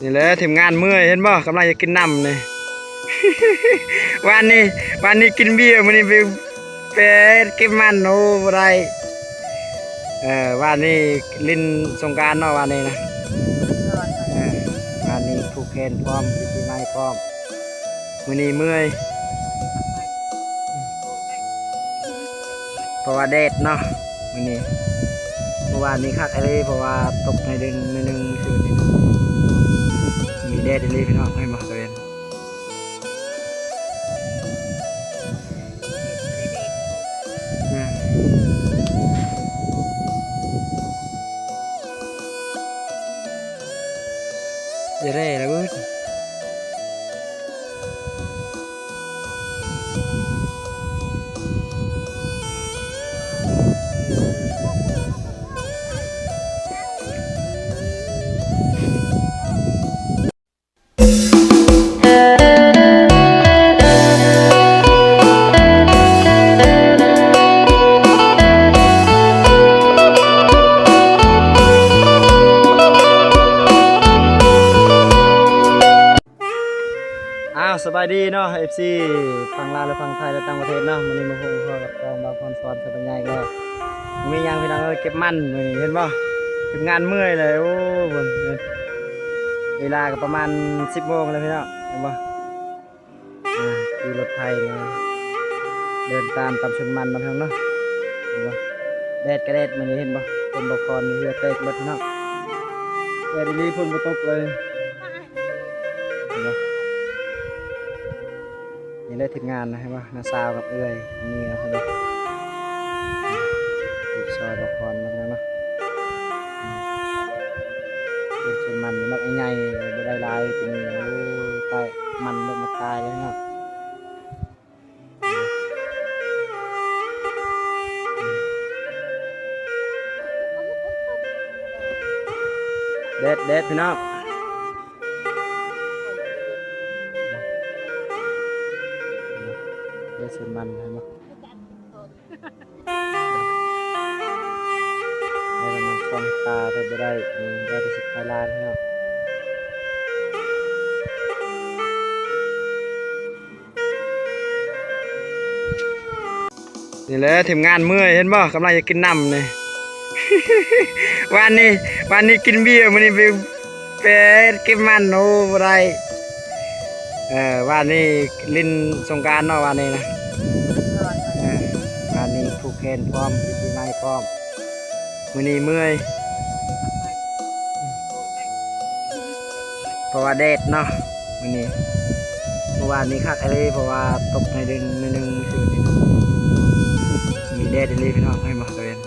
นี่แหละทีมงานเมื่อยเห็นบ่กำลังจะกินน้ำนี่ วันนี้กินเบียร์มันนี่ไปเป็ดกินมันโอ้บ่ได้วันนี้ลินสงกรานต์เนาะวันนี้นะวันนี้ผูกแขนพร้อมปีใหม่พร้อมมื้อนี้เมื่อยเพราะว่าแดดเนาะมื้อนี้เมื่อวานนี้คักอะไรเพราะว่าตกในเดือนมื้อนึงซื่อนี่มีแดดอีหลีพี่น้องให้มาตะเวนจะได้แล้วเว้ยสบายดีเนาะ FC ฝั่งลาวและฝั่งไทยและต่างประเทศเนาะมื้อนี้มาพบกับกองบางพรสอนสะปัญญาก็มียังพี่น้องเก็บมันมื้อนี้เห็นบ่เก็บงานเมื่อยเลยโอ้เบิ่งเวลาก็ประมาณ 10 โมงแล้วพี่น้องเห็นบ่ขี่รถไทยมาเดินตามชนมันนะพี่น้องเนาะเห็นบ่แดดก็แดดมื้อนี้เห็นบ่ฝนบ่คอนเหือเตกเบิดพี่น้องแดดดีฝนบ่ตกเลยเห็นบ่นี่ได้ทีมงานนะใช่ป่ะนาซาวกับเอื้อยมีนะคนเดียวซอยบกรนั่นนะเป็นชนมันมักใหญ่ๆไม่ได้ลายตัวนี้โอ้ตายมันลงมาตายเลยเนาะเด็ดเด็ดพี่น้องเด็ดชนมันใช่ไหมได้กำลังฟองตาไปได้ได้ไปสิบล้านเนาะนี่แหละทีมงานเมื่อยเห็นบ่กำลังจะกินน้ำนี่ วันนี้กินเบียร์มันนี่ไปเป็ดกินมันโอ้บ่ได้วันนี้ลินสงกรานต์เนาะวันนี้นะวันนี้ผูกแขนพร้อมปีใหม่พร้อมมื้อนี้เมื่อยเพราะว่าแดดเนาะมื้อนี้เมื่อวานนี้คักอะไรเพราะว่าตกในเดือนมื้อนึงซื่อนี่มีแดดอีหลีพี่น้องให้มาตะเวน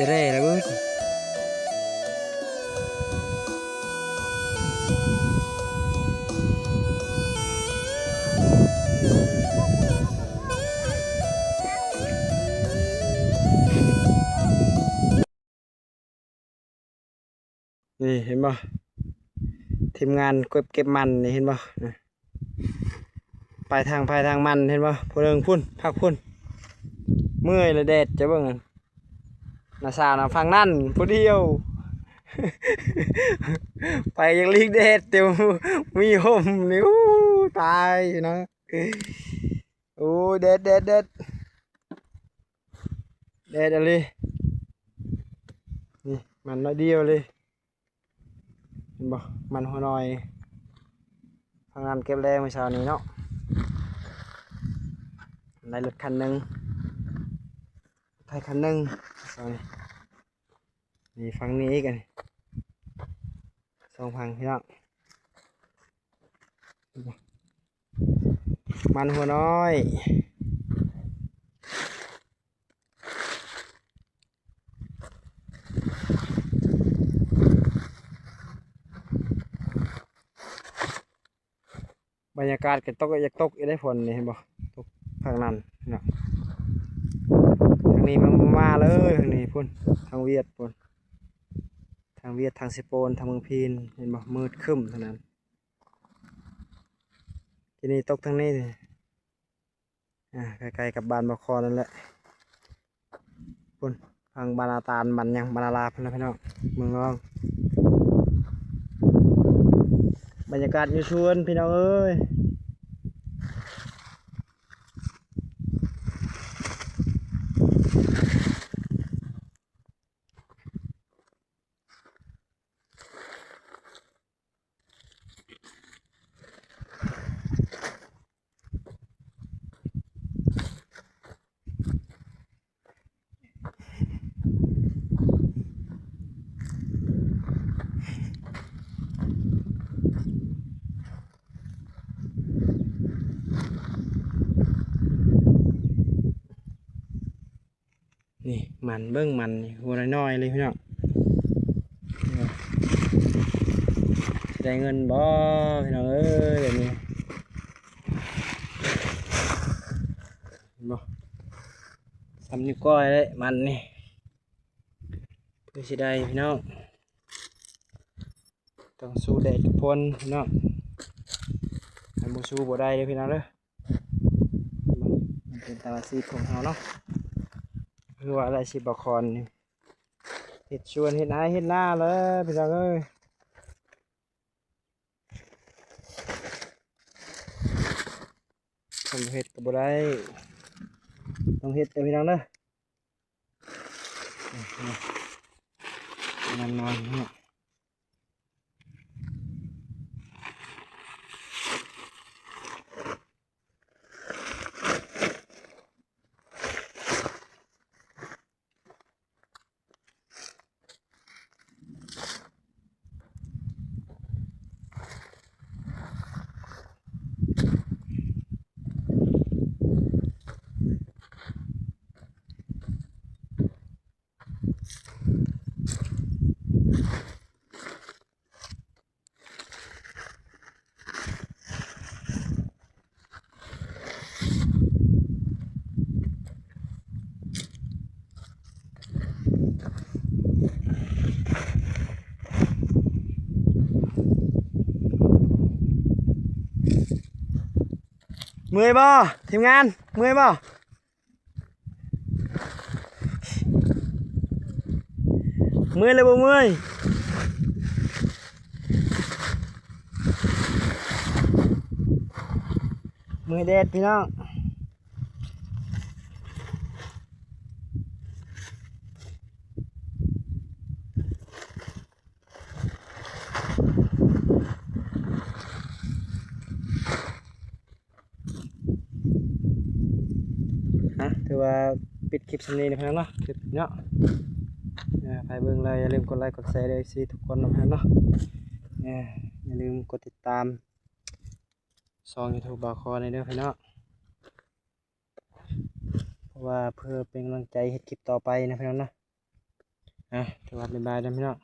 จะได้แล้วเว้ยนี่เห็นบ่ทีมงานเก็บมันนี่เห็นบ่ไปทางมันเห็นบ่พลงพุ่นพักพุ่นเมื่อยเลยแดดจะเบิ่งนาซานะฟังนั่นผู้เดียว ไปยังลีกแดดเตียวมีห่มนี่ตายนะโอ้แดดอะไรนี่มันน้อยเดียวเลยเห็นบ่มันหัวน้อยทางงานเก็บแรงเมื่อเช้านี้เนาะได้รถคันหนึ่งไทยคันหนึ่งนี่ฟังนี้กันสองพังพี่น้องมันหัวน้อยบรรยากาศก็ตกอยากตกได้ฝนนี่เห็นบ่ตกทางนั้นเนาะทางนี้มันมาเลยทางนี้พุ่นทางเวียดพุ่นทางเวียดทางสิโปนทางเมืองพีนเห็นบ่มืดครึ้มเท่านั้น ที่นี่ตกทางนี้นี่ใกล้ๆกับบ้านบาคอนั่นแหละพุ่นฟังบานาตาลบันยังบานาลาพุ่นนะพี่น้องเมืองรองบรรยากาศอยู่ชวนพี่น้องเอ้ยนี่มันเบิ้งมันหัวน้อยๆเลยพี่น้องได้เงินบ่พี่น้องเอ้ยแบบนี้บ่ทำนิ้วก้อยเลยมันนี่เพื่อสิได้พี่น้องต้องสู้แดดทุกคนพี่น้องทำบ่สู้บ่ได้เลยพี่น้องเด้อมันเป็นตามอาชีพของเราเนาะคือว่าอาชีพบาคอนนี่เฮ็ดชวนเฮ็ดนาเฮ็ดหน้าเลยพี่น้องเอ้ยทำเฮ็ดก็บ่ได้ต้องเฮ็ดแต่พี่น้องเด้อนั่นนอนเนี่ยเมื่อยบ่ทีมงานเมื่อยบ่เมื่อยเลยบ่เมื่อยเมื่อยแดดพี่น้องถือว่าปิดคลิปสำนีนะพี่น้องเนาะคลิปเนาะใครเบิ่งเลยอย่าลืมกดไลค์กดแชร์ด้วยสิทุกคนนะพี่น้องเนาะอย่าลืมกดติดตามช่อง YouTube บาคอในเด้อพี่น้องเพราะว่าเพื่อเป็นกำลังใจให้คลิปต่อไปนะพี่น้องเนาะถือว่าบ๊ายบายนะพี่น้อง